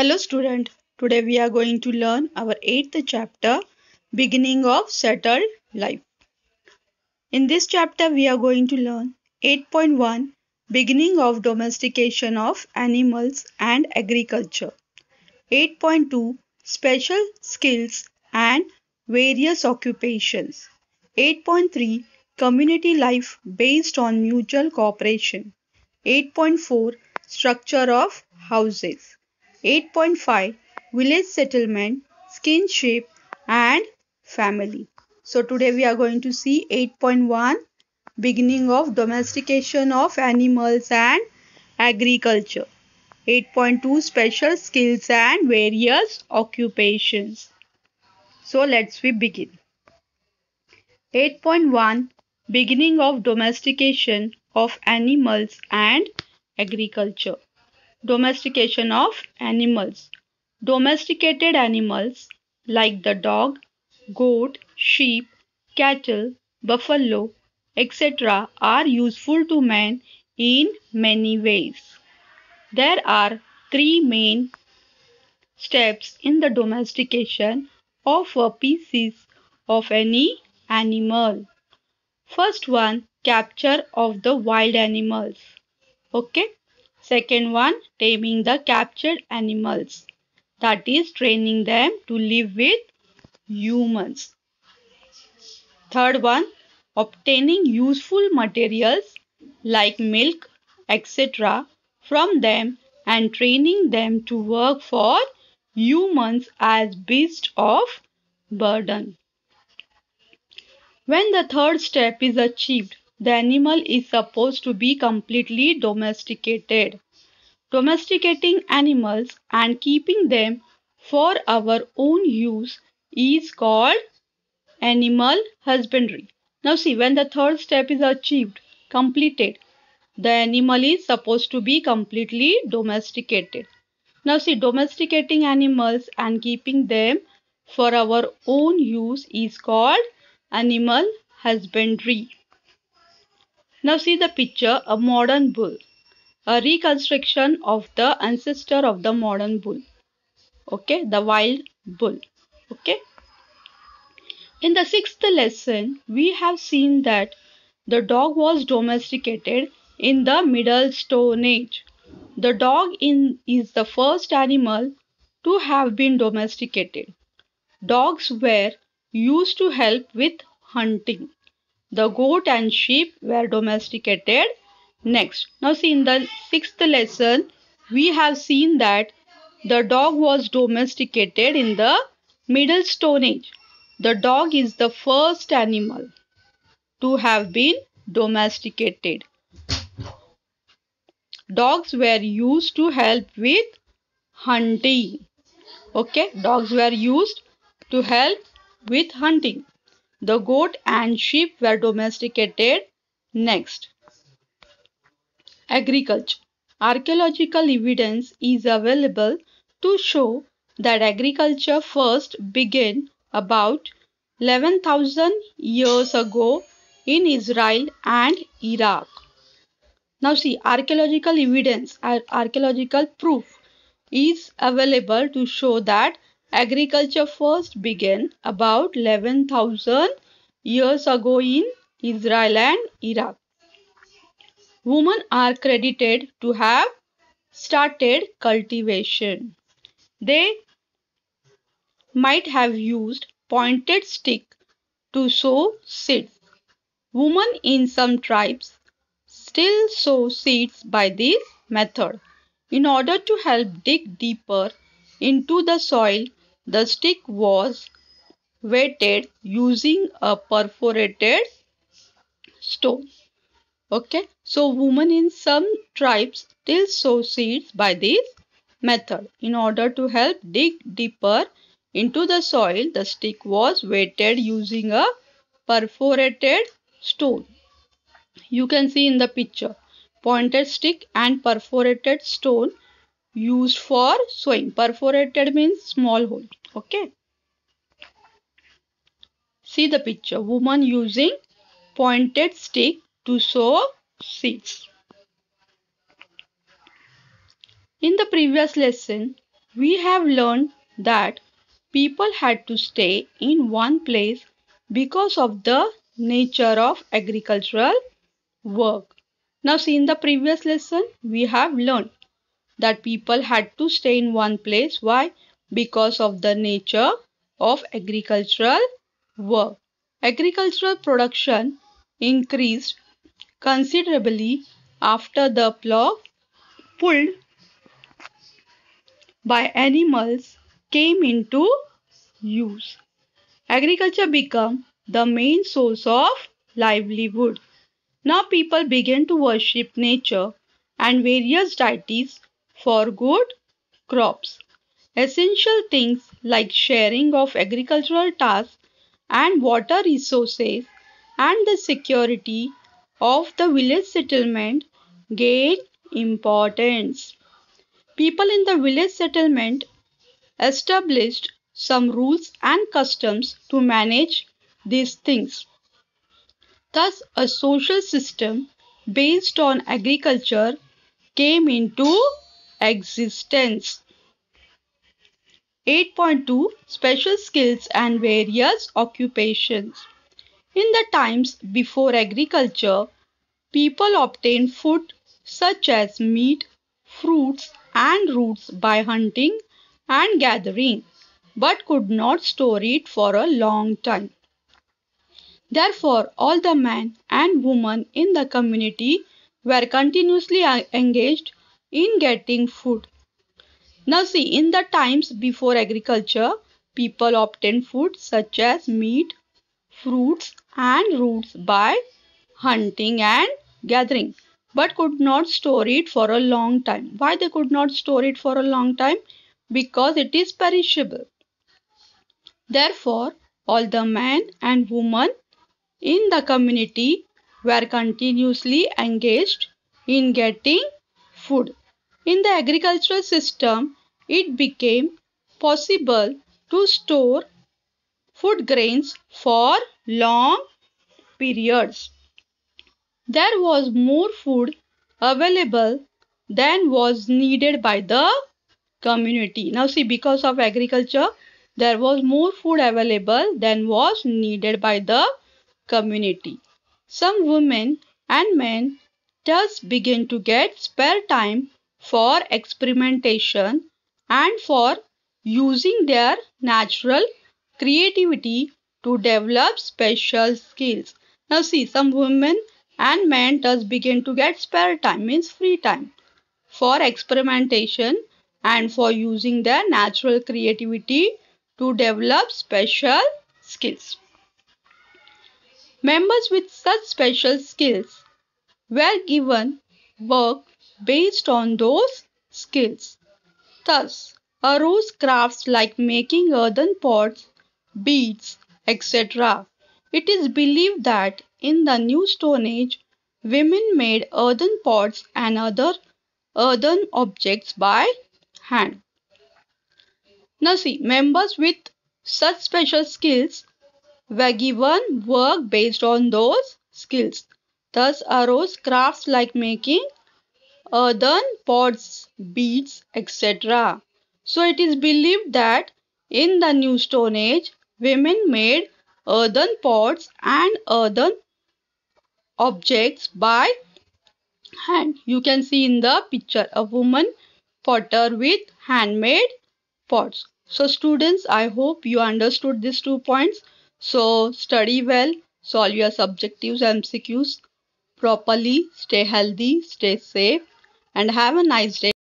Hello student, today we are going to learn our 8th chapter, Beginning of Settled Life. In this chapter we are going to learn 8.1, Beginning of Domestication of Animals and Agriculture. 8.2, Special Skills and Various Occupations. 8.3, Community Life Based on Mutual Cooperation. 8.4, Structure of Houses. 8.5, Village Settlement, Kinship and Family. So today we are going to see 8.1, Beginning of Domestication of Animals and Agriculture. 8.2, Special Skills and Various Occupations. So let's begin. 8.1, Beginning of Domestication of Animals and Agriculture. Domestication of animals. Domesticated animals like the dog, goat, sheep, cattle, buffalo, etc. are useful to man in many ways. There are three main steps in the domestication of a species of any animal. First one, capture of the wild animals. Okay. Second one, taming the captured animals. That is training them to live with humans. Third one, obtaining useful materials like milk, etc. from them and training them to work for humans as beasts of burden. When the third step is achieved, the animal is supposed to be completely domesticated. Domesticating animals and keeping them for our own use is called animal husbandry. Now see, when the third step is achieved, completed, the animal is supposed to be completely domesticated. Now see, domesticating animals and keeping them for our own use is called animal husbandry. Now see the picture, a modern bull. A reconstruction of the ancestor of the modern bull. Okay, the wild bull. Okay. In the sixth lesson, we have seen that the dog was domesticated in the Middle Stone Age. The dog is the first animal to have been domesticated. Dogs were used to help with hunting. The goat and sheep were domesticated next. Now see, in the sixth lesson, we have seen that the dog was domesticated in the Middle Stone Age. The dog is the first animal to have been domesticated. Dogs were used to help with hunting. Okay, dogs were used to help with hunting. The goat and sheep were domesticated next. Agriculture. Archaeological evidence is available to show that agriculture first began about 11,000 years ago in Israel and Iraq. Now see, archaeological evidence, archaeological proof is available to show that agriculture first began about 11,000 years ago in Israel and Iraq. Women are credited to have started cultivation. They might have used pointed stick to sow seeds. Women in some tribes still sow seeds by this method. In order to help dig deeper into the soil, the stick was weighted using a perforated stone. Okay, so women in some tribes still sow seeds by this method. In order to help dig deeper into the soil, the stick was weighted using a perforated stone. You can see in the picture, pointed stick and perforated stone used for sowing. Perforated means small hole. Okay. See the picture, woman using pointed stick to sow seeds. In the previous lesson, we have learned that people had to stay in one place because of the nature of agricultural work. Now, see, in the previous lesson, we have learned that people had to stay in one place. Why? Because of the nature of agricultural work. Agricultural production increased considerably after the plough, pulled by animals, came into use. Agriculture became the main source of livelihood. Now people began to worship nature and various deities for good crops. Essential things like sharing of agricultural tasks and water resources and the security of the village settlement gained importance. People in the village settlement established some rules and customs to manage these things. Thus, a social system based on agriculture came into existence. 8.2 Special skills and various occupations. In the times before agriculture, people obtained food such as meat, fruits, and roots by hunting and gathering, but could not store it for a long time. Therefore, all the men and women in the community were continuously engaged in getting food. Now, see, in the times before agriculture, people obtained food such as meat, fruits, and roots by hunting and gathering, but could not store it for a long time. Why they could not store it for a long time? Because it is perishable. Therefore, all the men and women in the community were continuously engaged in getting food. In the agricultural system, it became possible to store food grains for long periods. There was more food available than was needed by the community. Now see, because of agriculture, there was more food available than was needed by the community. Some women and men thus began to get spare time for experimentation and for using their natural creativity to develop special skills. Now see, some women and men thus begin to get spare time, means free time, for experimentation and for using their natural creativity to develop special skills. Members with such special skills were given work based on those skills. Thus arose crafts like making earthen pots, beads, etc. It is believed that in the New Stone Age, women made earthen pots and other earthen objects by hand. Now see, members with such special skills were given work based on those skills. Thus arose crafts like making earthen pots, beads, etc. So it is believed that in the New Stone Age, women made earthen pots and earthen objects by hand. You can see in the picture a woman potter with handmade pots. So students, I hope you understood these 2 points. So study well, solve your subjectives and MCQs properly, stay healthy, stay safe, and have a nice day.